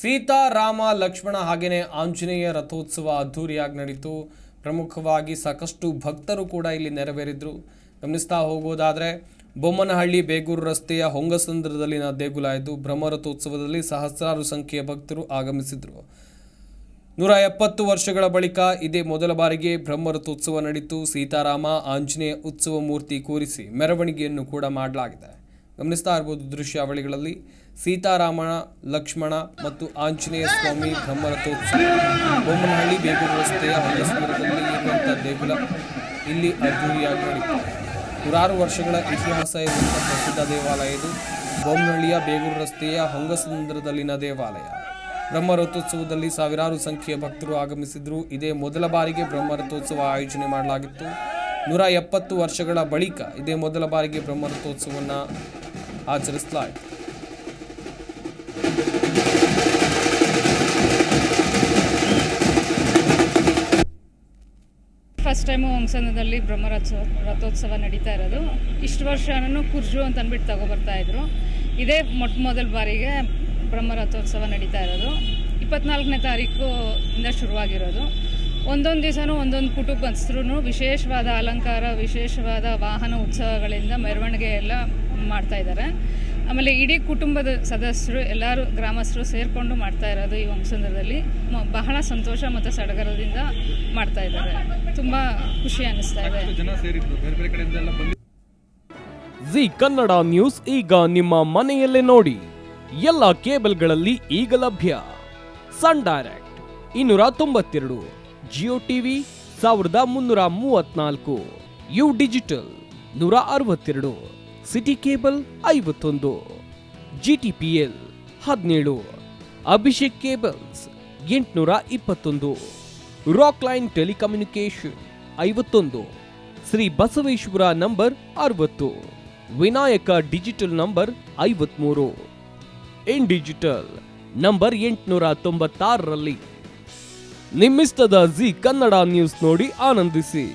ಸೀತಾ ರಾಮ ಲಕ್ಷ್ಮಣ ಹಾಗೆಯೇ ಆಂಜನೇಯ ರಥೋತ್ಸವ ಅದ್ಧೂರಿಯಾಗಿ ನಡೀತು. ಪ್ರಮುಖವಾಗಿ ಸಾಕಷ್ಟು ಭಕ್ತರು ಕೂಡ ಇಲ್ಲಿ ನೆರವೇರಿದ್ರು. ಗಮನಿಸ್ತಾ ಹೋಗೋದಾದರೆ ಬೊಮ್ಮನಹಳ್ಳಿ ಬೇಗೂರು ರಸ್ತೆಯ ಹೊಂಗಸಂದ್ರದಲ್ಲಿನ ದೇಗುಲ ಇದು. ಬ್ರಹ್ಮರಥೋತ್ಸವದಲ್ಲಿ ಸಹಸ್ರಾರು ಸಂಖ್ಯೆಯ ಭಕ್ತರು ಆಗಮಿಸಿದ್ರು. 170 ವರ್ಷಗಳ ಬಳಿಕ ಇದೇ ಮೊದಲ ಬಾರಿಗೆ ಬ್ರಹ್ಮರಥೋತ್ಸವ ನಡೀತು. ಸೀತಾರಾಮ ಆಂಜನೇಯ ಉತ್ಸವ ಮೂರ್ತಿ ಕೂರಿಸಿ ಮೆರವಣಿಗೆಯನ್ನು ಕೂಡ ಮಾಡಲಾಗಿದೆ. ಗಮನಿಸ್ತಾ ಇರಬಹುದು ದೃಶ್ಯಾವಳಿಗಳಲ್ಲಿ ಸೀತಾರಾಮ ಲಕ್ಷ್ಮಣ ಮತ್ತು ಆಂಜನೇಯ ಸ್ವಾಮಿ ಬ್ರಹ್ಮರಥೋತ್ಸವ ಬೊಮ್ಮನಹಳ್ಳಿ ಬೇಗೂರು ರಸ್ತೆಯ ಹೊಂಗಸಂದ್ರದಲ್ಲಿ ಇರುವಂತಹ ದೇಗುಲ ಇಲ್ಲಿ ಅದ್ದೂರಿಯಾಗಿ ನಡೀತು. 100 ವರ್ಷಗಳ ಇತಿಹಾಸ ಇರುವಂತಹ ಪ್ರಸಿದ್ಧ ದೇವಾಲಯ ಇದು. ಬೊಮ್ಮನಹಳ್ಳಿಯ ಬೇಗೂರು ರಸ್ತೆಯ ಹೊಂಗಸಂದ್ರದಲ್ಲಿನ ದೇವಾಲಯ. ಬ್ರಹ್ಮರಥೋತ್ಸವದಲ್ಲಿ ಸಾವಿರಾರು ಸಂಖ್ಯೆಯ ಭಕ್ತರು ಆಗಮಿಸಿದ್ರು. ಇದೇ ಮೊದಲ ಬಾರಿಗೆ ಬ್ರಹ್ಮರಥೋತ್ಸವ ಆಯೋಜನೆ ಮಾಡಲಾಗಿತ್ತು. 170 ವರ್ಷಗಳ ಬಳಿಕ ಇದೇ ಮೊದಲ ಬಾರಿಗೆ ಬ್ರಹ್ಮರಥೋತ್ಸವವನ್ನು ಆಚರಿಸಲಾಯಿತು. ಫಸ್ಟ್ ಟೈಮು ಹೊಂಗಸಂದ್ರದಲ್ಲಿ ರಥೋತ್ಸವ ನಡೀತಾ ಇರೋದು. ಇಷ್ಟು ವರ್ಷನೂ ಕುರ್ಜು ಅಂತ ಅಂದ್ಬಿಟ್ಟು ತಗೊಬರ್ತಾ ಇದ್ರು. ಇದೇ ಮೊದಲ ಬಾರಿಗೆ ಬ್ರಹ್ಮರಥೋತ್ಸವ ನಡೀತಾ ಇರೋದು. 24ನೇ ತಾರೀಕಿಂದ ಶುರುವಾಗಿರೋದು. ಒಂದೊಂದು ದಿವಸನೂ ಒಂದೊಂದು ಕುಟುಂಬಸ್ಥರು ವಿಶೇಷವಾದ ಅಲಂಕಾರ, ವಿಶೇಷವಾದ ವಾಹನ ಉತ್ಸವಗಳಿಂದ ಮೆರವಣಿಗೆ ಎಲ್ಲ ಮಾಡ್ತಾ ಇದ್ದಾರೆ. ಆಮೇಲೆ ಇಡೀ ಕುಟುಂಬದ ಸದಸ್ಯರು ಎಲ್ಲರೂ ಗ್ರಾಮಸ್ಥರು ಸೇರಿಕೊಂಡು ಮಾಡ್ತಾ ಇರೋದು ಈ ಹೊಂಗಸಂದ್ರದಲ್ಲಿ ಬಹಳ ಸಂತೋಷ ಮತ್ತು ಸಡಗರದಿಂದ ಮಾಡ್ತಾ ಇದ್ದಾರೆ. ತುಂಬ ಖುಷಿ ಅನ್ನಿಸ್ತಾ ಇದೆ. ಜಿ ಕನ್ನಡ ನ್ಯೂಸ್ ಈಗ ನಿಮ್ಮ ಮನೆಯಲ್ಲೇ ನೋಡಿ. ಎಲ್ಲ ಕೇಬಲ್ಗಳಲ್ಲಿ ಈಗ ಲಭ್ಯ. Sun Direct 292, Jio TV 1334, U digital 162, city cable 51, GTPL 17, Abhishek cables 821, rock line telecommunication 51, Shri Basaveshwara number 60, Vinayaka digital number 53, in digital number 896ರಲ್ಲಿ. ನಿಮ್ಮಿಸ್ತದ ಜಿ ಕನ್ನಡ ನ್ಯೂಸ್ ನೋಡಿ ಆನಂದಿಸಿ.